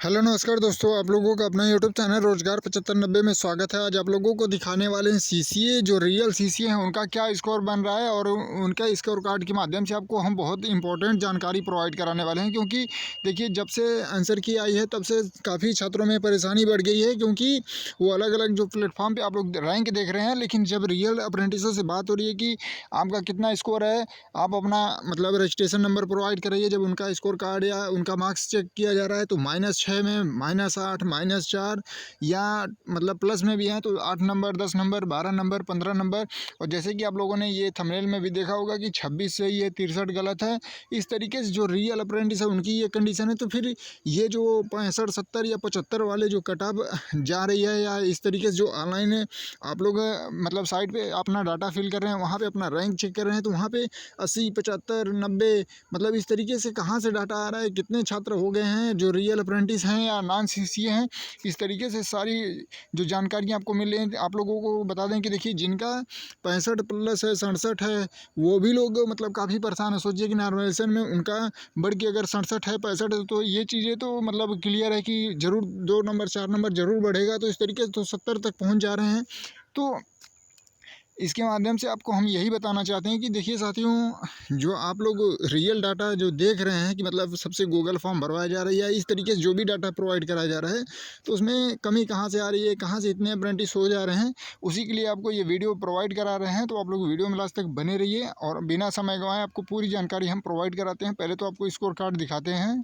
Hello नमस्कार दोस्तों, आप लोगों का अपना यूट्यूब चैनल रोजगार 7590 में स्वागत है। आज आप लोगों को दिखाने वाले हैं सीसीए, जो रियल सीसीए हैं उनका क्या स्कोर बन रहा है और उनका स्कोर कार्ड के माध्यम से आपको हम बहुत इंपॉर्टेंट जानकारी प्रोवाइड कराने वाले हैं। क्योंकि देखिए, जब से आंसर की आई है तब से काफ़ी छात्रों में परेशानी बढ़ गई है, क्योंकि वो अलग अलग जो प्लेटफॉर्म पर आप लोग रैंक देख रहे हैं, लेकिन जब रियल अप्रेंटिसों से बात हो रही है कि आपका कितना स्कोर है, आप अपना मतलब रजिस्ट्रेशन नंबर प्रोवाइड कराइए। जब उनका स्कोर कार्ड या उनका मार्क्स चेक किया जा रहा है तो -6 में, -8, -4 या मतलब प्लस में भी हैं तो 8 नंबर, 10 नंबर, 12 नंबर, 15 नंबर। और जैसे कि आप लोगों ने ये थंबनेल में भी देखा होगा कि 26 से ये 63 गलत है। इस तरीके से जो रियल अप्रेंटिस है उनकी ये कंडीशन है। तो फिर ये जो 65, 70 या 75 वाले जो कट ऑफ जा रही है, या इस तरीके से जो ऑनलाइन आप लोग मतलब साइट पे अपना डाटा फिल कर रहे हैं, वहाँ पे अपना रैंक चेक कर रहे हैं, तो वहाँ पे 80, 75, 90 मतलब इस तरीके से कहाँ से डाटा आ रहा है, कितने छात्र हो गए हैं जो रियल अप्रेंटिस हैं या नॉन सीसीए हैं। इस तरीके से सारी जो जानकारियाँ आपको मिल रही हैं, आप लोगों को बता दें कि देखिए, जिनका 65 प्लस है, 67 है, वो भी लोग मतलब काफ़ी परेशान है। सोचिए कि नॉर्मलाइजेशन में उनका बढ़ के अगर 67 है, 65 है, तो ये चीज़ें तो मतलब क्लियर है कि ज़रूर 2 नंबर, 4 नंबर ज़रूर बढ़ेगा। तो इस तरीके से तो 70 तक पहुँच जा रहे हैं। तो इसके माध्यम से आपको हम यही बताना चाहते हैं कि देखिए साथियों, जो आप लोग रियल डाटा जो देख रहे हैं कि मतलब सबसे गूगल फॉर्म भरवाया जा रहा है या इस तरीके से जो भी डाटा प्रोवाइड कराया जा रहा है, तो उसमें कमी कहाँ से आ रही है, कहाँ से इतने अप्रेंटिस हो जा रहे हैं, उसी के लिए आपको ये वीडियो प्रोवाइड करा रहे हैं। तो आप लोग वीडियो में लास्ट तक बने रहिए और बिना समय गंवाए आपको पूरी जानकारी हम प्रोवाइड कराते हैं। पहले तो आपको स्कोर कार्ड दिखाते हैं।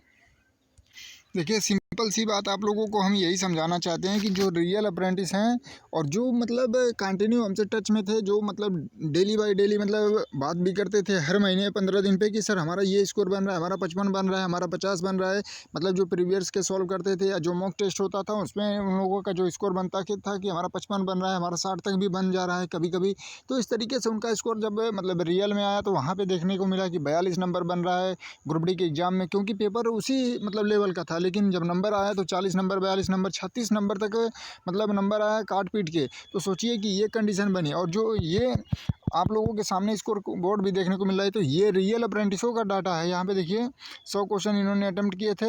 देखिए, सिंपल सी बात आप लोगों को हम यही समझाना चाहते हैं कि जो रियल अप्रेंटिस हैं और जो मतलब कंटिन्यू हमसे टच में थे, जो मतलब डेली बाय डेली मतलब बात भी करते थे हर महीने 15 दिन पे कि सर हमारा ये स्कोर बन रहा है, हमारा 55 बन रहा है, हमारा 50 बन रहा है। मतलब जो प्रीवियस के सॉल्व करते थे या जो मॉक टेस्ट होता था उसमें उन लोगों का जो स्कोर बनता था कि हमारा 55 बन रहा है, हमारा 60 तक भी बन जा रहा है कभी कभी। तो इस तरीके से उनका स्कोर जब मतलब रियल में आया तो वहाँ पर देखने को मिला कि 42 नंबर बन रहा है ग्रुप डी के एग्ज़ाम में, क्योंकि पेपर उसी मतलब लेवल का था। लेकिन जब नंबर आया तो 40 नंबर, 42 नंबर, 36 नंबर तक मतलब नंबर आया काट पीट के। तो सोचिए कि ये कंडीशन बनी। और जो ये आप लोगों के सामने स्कोर बोर्ड भी देखने को मिल रहा है, तो ये रियल अप्रेंटिसों का डाटा है। यहाँ पे देखिए 100 क्वेश्चन इन्होंने अटेम्प्ट किए थे,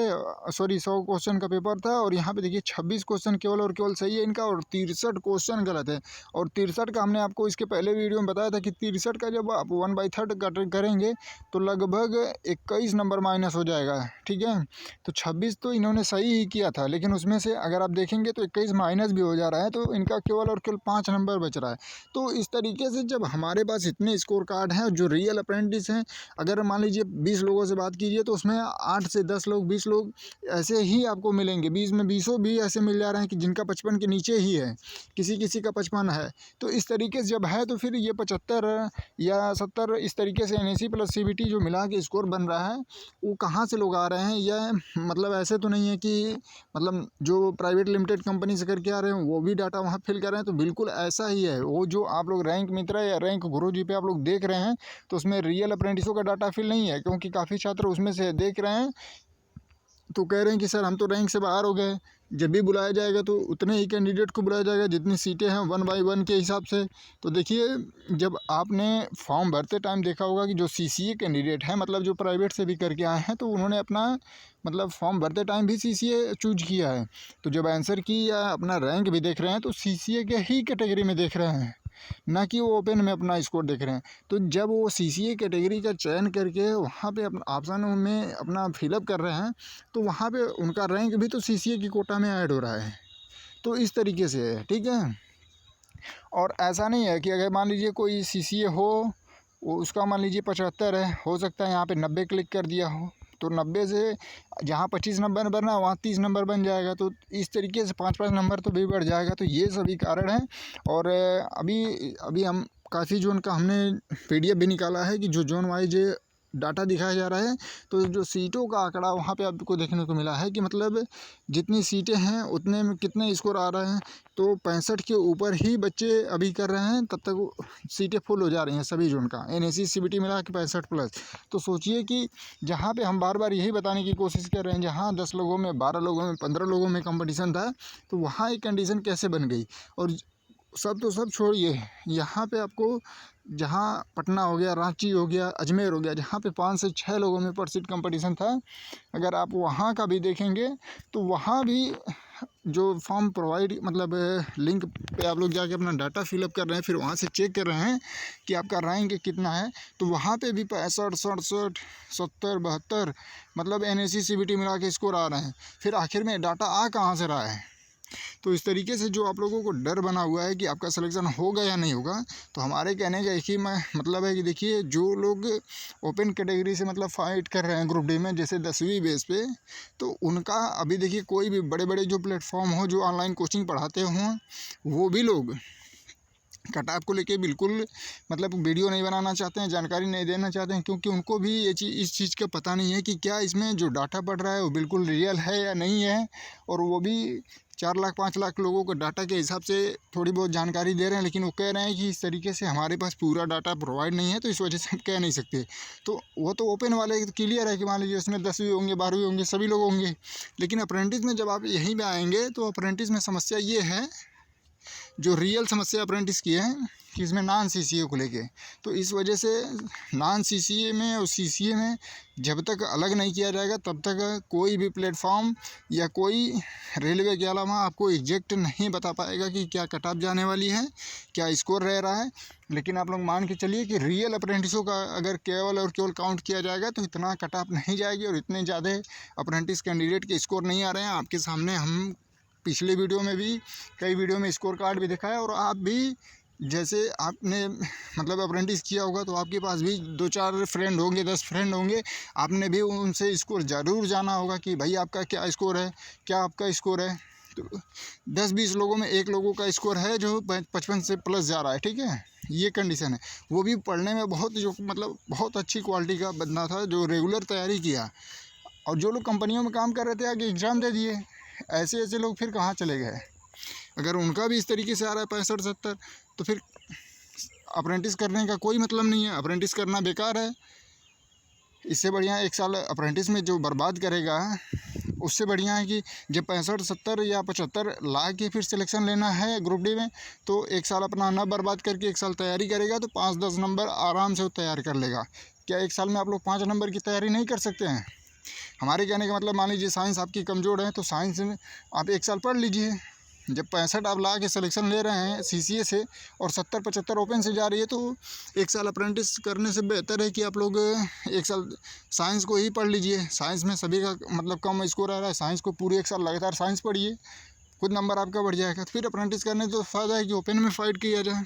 सॉरी 100 क्वेश्चन का पेपर था, और यहाँ पे देखिए 26 क्वेश्चन केवल और केवल सही है इनका, और 63 क्वेश्चन गलत है। और 63 का हमने आपको इसके पहले वीडियो में बताया था कि 63 का जब आप 1/3 कट करेंगे तो लगभग 21 नंबर माइनस हो जाएगा। ठीक है, तो 26 तो इन्होंने सही ही किया था, लेकिन उसमें से अगर आप देखेंगे तो 21 माइनस भी हो जा रहा है, तो इनका केवल और केवल 5 नंबर बच रहा है। तो इस तरीके से जब हमारे पास इतने स्कोर कार्ड हैं जो रियल अप्रेंटिस हैं, अगर मान लीजिए 20 लोगों से बात कीजिए तो उसमें 8 से 10 लोग, 20 लोग ऐसे ही आपको मिलेंगे। 20 में 20 भी ऐसे मिल जा रहे हैं कि जिनका 55 के नीचे ही है, किसी किसी का 55 है। तो इस तरीके से जब है तो फिर ये 75 या 70 इस तरीके से NSE प्लस CBT जो मिला के स्कोर बन रहा है, वो कहाँ से लोग आ रहे हैं। यह मतलब ऐसे तो नहीं है कि मतलब जो प्राइवेट लिमिटेड कंपनी से करके आ रहे हैं वो भी डाटा वहाँ फिल कर रहे हैं, तो बिल्कुल ऐसा ही है। वो जो आप लोग रैंक मित्रा या रैंक गुरुजी पे आप लोग देख रहे हैं, तो उसमें रियल अप्रेंटिसों का डाटा फिल नहीं है, क्योंकि काफ़ी छात्र उसमें से देख रहे हैं तो कह रहे हैं कि सर हम तो रैंक से बाहर हो गए। जब भी बुलाया जाएगा तो उतने ही कैंडिडेट को बुलाया जाएगा जितनी सीटें हैं 1 बाई 1 के हिसाब से। तो देखिए, जब आपने फॉर्म भरते टाइम देखा होगा कि जो CCA कैंडिडेट हैं, मतलब जो प्राइवेट से भी करके आए हैं, तो उन्होंने अपना मतलब फॉर्म भरते टाइम भी CCA चूज किया है। तो जब आंसर की या अपना रैंक भी देख रहे हैं तो CCA के ही कैटेगरी में देख रहे हैं, ना कि वो ओपन में अपना स्कोर देख रहे हैं। तो जब वो CCA कैटेगरी का चयन करके वहाँ पे अपना ऑप्शन में अपना फिलअप कर रहे हैं, तो वहाँ पे उनका रैंक भी तो CCA की कोटा में ऐड हो रहा है। तो इस तरीके से है, ठीक है। और ऐसा नहीं है कि अगर मान लीजिए कोई CCA हो, वो उसका मान लीजिए 75 है, हो सकता है यहाँ पे 90 क्लिक कर दिया हो, तो 90 से जहाँ 25 नंबर बनना है वहाँ 30 नंबर बन जाएगा। तो इस तरीके से 5-5 नंबर तो भी बढ़ जाएगा। तो ये सभी कारण हैं। और अभी अभी हम काफ़ी जोन का हमने PDF भी निकाला है कि जो जोन वाइज डाटा दिखाया जा रहा है, तो जो सीटों का आंकड़ा वहाँ पे आपको देखने को मिला है कि मतलब जितनी सीटें हैं उतने में कितने स्कोर आ रहे हैं। तो 65 के ऊपर ही बच्चे अभी कर रहे हैं, तब तक सीटें फुल हो जा रही हैं सभी जोन का, NSE CBT मिला के 65 प्लस। तो सोचिए कि जहाँ पे हम बार बार यही बताने की कोशिश कर रहे हैं, जहाँ 10 लोगों में, 12 लोगों में, 15 लोगों में कंपटीशन था, तो वहाँ एक कंडीशन कैसे बन गई। और सब तो सब छोड़िए, यहाँ पे आपको जहाँ पटना हो गया, रांची हो गया, अजमेर हो गया, जहाँ पे 5 से 6 लोगों में पर सीट कंपटीशन था, अगर आप वहाँ का भी देखेंगे तो वहाँ भी जो फॉर्म प्रोवाइड मतलब लिंक पे आप लोग जाके अपना डाटा फिलअप कर रहे हैं, फिर वहाँ से चेक कर रहे हैं कि आपका रैंक कितना है, तो वहाँ पे भी 65, 67, 70, 72 मतलब NSE CBT मिला के स्कोर आ रहे हैं। फिर आखिर में डाटा आ कहाँ से रहा है? तो इस तरीके से जो आप लोगों को डर बना हुआ है कि आपका सिलेक्शन होगा या नहीं होगा, तो हमारे कहने का एक ही मतलब है कि देखिए, जो लोग ओपन कैटेगरी से मतलब फ़ाइट कर रहे हैं ग्रुप डी में, जैसे 10वीं बेस पे, तो उनका अभी देखिए कोई भी बड़े बड़े जो प्लेटफॉर्म हो, जो ऑनलाइन कोचिंग पढ़ाते हों, वो भी लोग कट ऑफ को लेके बिल्कुल मतलब वीडियो नहीं बनाना चाहते हैं, जानकारी नहीं देना चाहते हैं, क्योंकि उनको भी ये चीज़ इस चीज़ का पता नहीं है कि क्या इसमें जो डाटा पड़ रहा है वो बिल्कुल रियल है या नहीं है। और वो भी 4 लाख 5 लाख लोगों को डाटा के हिसाब से थोड़ी बहुत जानकारी दे रहे हैं, लेकिन वो कह रहे हैं कि इस तरीके से हमारे पास पूरा डाटा प्रोवाइड नहीं है, तो इस वजह से हम कह नहीं सकते। तो वो तो ओपन वाले क्लियर है कि मान लीजिए उसमें 10वीं होंगे, 12वीं होंगे, सभी लोग होंगे। लेकिन अप्रेंटिस में जब आप यहीं पर आएंगे तो अप्रेंटिस में समस्या ये है, जो रियल समस्या अप्रेंटिस की है कि इसमें नॉन CCA को लेके, तो इस वजह से नॉन CCA में और CCA में जब तक अलग नहीं किया जाएगा तब तक कोई भी प्लेटफॉर्म या कोई रेलवे के अलावा आपको एग्जैक्ट नहीं बता पाएगा कि क्या कट ऑफ जाने वाली है, क्या स्कोर रह रहा है। लेकिन आप लोग मान के चलिए कि रियल अप्रेंटिसों का अगर केवल और केवल काउंट किया जाएगा तो इतना कट ऑफ नहीं जाएगी और इतने ज़्यादा अप्रेंटिस कैंडिडेट के स्कोर नहीं आ रहे हैं। आपके सामने हम पिछले वीडियो में भी कई वीडियो में स्कोर कार्ड भी दिखाया, और आप भी जैसे आपने मतलब अप्रेंटिस किया होगा तो आपके पास भी 2-4 फ्रेंड होंगे, 10 फ्रेंड होंगे, आपने भी उनसे स्कोर ज़रूर जाना होगा कि भाई आपका क्या स्कोर है, क्या आपका स्कोर है। तो 10-20 लोगों में एक लोगों का स्कोर है जो 55 से प्लस जा रहा है, ठीक है, ये कंडीशन है। वो भी पढ़ने में बहुत जो मतलब बहुत अच्छी क्वालिटी का बंदा था, जो रेगुलर तैयारी किया, और जो लोग कंपनियों में काम कर रहे थे आगे एग्ज़ाम दे दिए। ऐसे ऐसे लोग फिर कहाँ चले गए? अगर उनका भी इस तरीके से आ रहा है 65-70, तो फिर अप्रेंटिस करने का कोई मतलब नहीं है, अप्रेंटिस करना बेकार है। इससे बढ़िया 1 साल अप्रेंटिस में जो बर्बाद करेगा, उससे बढ़िया है कि जब 65, 70 या 75 ला के फिर सिलेक्शन लेना है ग्रुप डी में, तो 1 साल अपना ना बर्बाद करके 1 साल तैयारी करेगा तो 5-10 नंबर आराम से वो तैयार कर लेगा। क्या 1 साल में आप लोग 5 नंबर की तैयारी नहीं कर सकते हैं? हमारे कहने का मतलब, मान लीजिए साइंस आपकी कमज़ोर है तो साइंस में आप 1 साल पढ़ लीजिए। जब 65 आप ला के सिलेक्शन ले रहे हैं CCA से और 70-75 ओपन से जा रही है, तो 1 साल अप्रेंटिस करने से बेहतर है कि आप लोग 1 साल साइंस को ही पढ़ लीजिए। साइंस में सभी का मतलब कम स्कोर आ रहा है, साइंस को पूरी 1 साल लगातार साइंस पढ़िए, खुद नंबर आपका बढ़ जाएगा। फिर अप्रेंटिस करने तो फ़ायदा है कि ओपन में फ़ाइट किया जाए।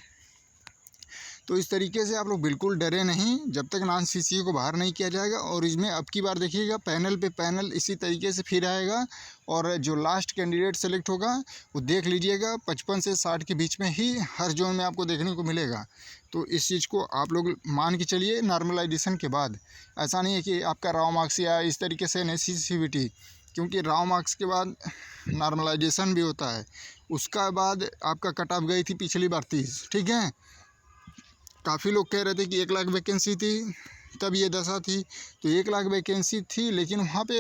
तो इस तरीके से आप लोग बिल्कुल डरे नहीं जब तक नॉन CCA को बाहर नहीं किया जाएगा। और इसमें अब की बार देखिएगा पैनल पे पैनल इसी तरीके से फिर आएगा, और जो लास्ट कैंडिडेट सेलेक्ट होगा वो देख लीजिएगा 55 से 60 के बीच में ही हर जोन में आपको देखने को मिलेगा। तो इस चीज़ को आप लोग मान के चलिए नॉर्मलाइजेशन के बाद। ऐसा नहीं है कि आपका राव मार्क्स या इस तरीके से NSE CBT, क्योंकि राव मार्क्स के बाद नॉर्मलाइजेशन भी होता है। उसका बाद आपका कट ऑफ गई थी पिछली बार 30, ठीक है। काफ़ी लोग कह रहे थे कि 1 लाख वैकेंसी थी, तब ये दशा थी। तो 1 लाख वैकेंसी थी, लेकिन वहाँ पे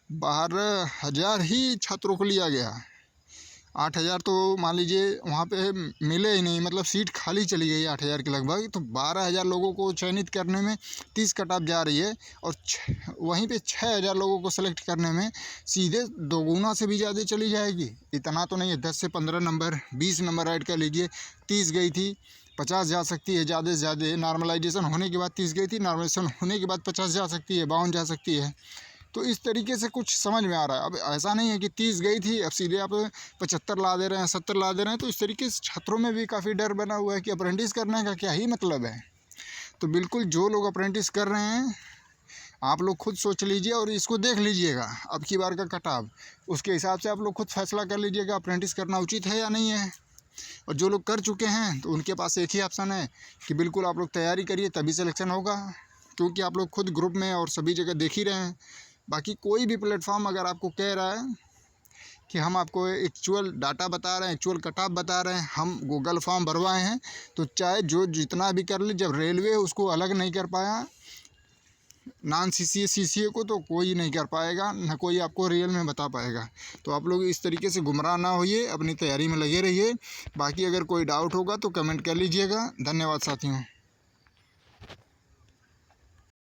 12,000 ही छात्रों को लिया गया। 8,000 तो मान लीजिए वहाँ पे मिले ही नहीं, मतलब सीट खाली चली गई 8,000 के लगभग। तो 12,000 लोगों को चयनित करने में 30 कट ऑफ जा रही है, और वहीं पे 6,000 लोगों को सेलेक्ट करने में सीधे दोगुना से भी ज़्यादा चली जाएगी। इतना तो नहीं है, 10 से 15 नंबर, 20 नंबर ऐड कर लीजिए। 30 गई थी, 50 जा सकती है ज़्यादा से ज़्यादा। नॉर्मलाइजेशन होने के बाद 30 गई थी, नॉर्मलाइजेशन होने के बाद 50 जा सकती है, 52 जा सकती है। तो इस तरीके से कुछ समझ में आ रहा है। अब ऐसा नहीं है कि 30 गई थी अब सीधे आप 75 ला दे रहे हैं, 70 ला दे रहे हैं। तो इस तरीके से छात्रों में भी काफ़ी डर बना हुआ है कि अप्रेंटिस करने का क्या ही मतलब है। तो बिल्कुल जो लोग अप्रेंटिस कर रहे हैं, आप लोग खुद सोच लीजिए और इसको देख लीजिएगा अब की बार का कट ऑफ, उसके हिसाब से आप लोग खुद फैसला कर लीजिएगा अप्रेंटिस करना उचित है या नहीं है। और जो लोग कर चुके हैं तो उनके पास एक ही ऑप्शन है कि बिल्कुल आप लोग तैयारी करिए, तभी सिलेक्शन होगा, क्योंकि आप लोग खुद ग्रुप में और सभी जगह देख ही रहे हैं। बाकी कोई भी प्लेटफॉर्म अगर आपको कह रहा है कि हम आपको एक्चुअल डाटा बता रहे हैं, एक्चुअल कट ऑफ बता रहे हैं, हम गूगल फॉर्म भरवाए हैं, तो चाहे जो जितना भी कर ले, जब रेलवे उसको अलग नहीं कर पाया, नॉन CCA को तो कोई नहीं कर पाएगा, ना कोई आपको रियल में बता पाएगा। तो आप लोग इस तरीके से गुमराह ना होइए, अपनी तैयारी में लगे रहिए। बाकी अगर कोई डाउट होगा तो कमेंट कर लीजिएगा। धन्यवाद साथियों।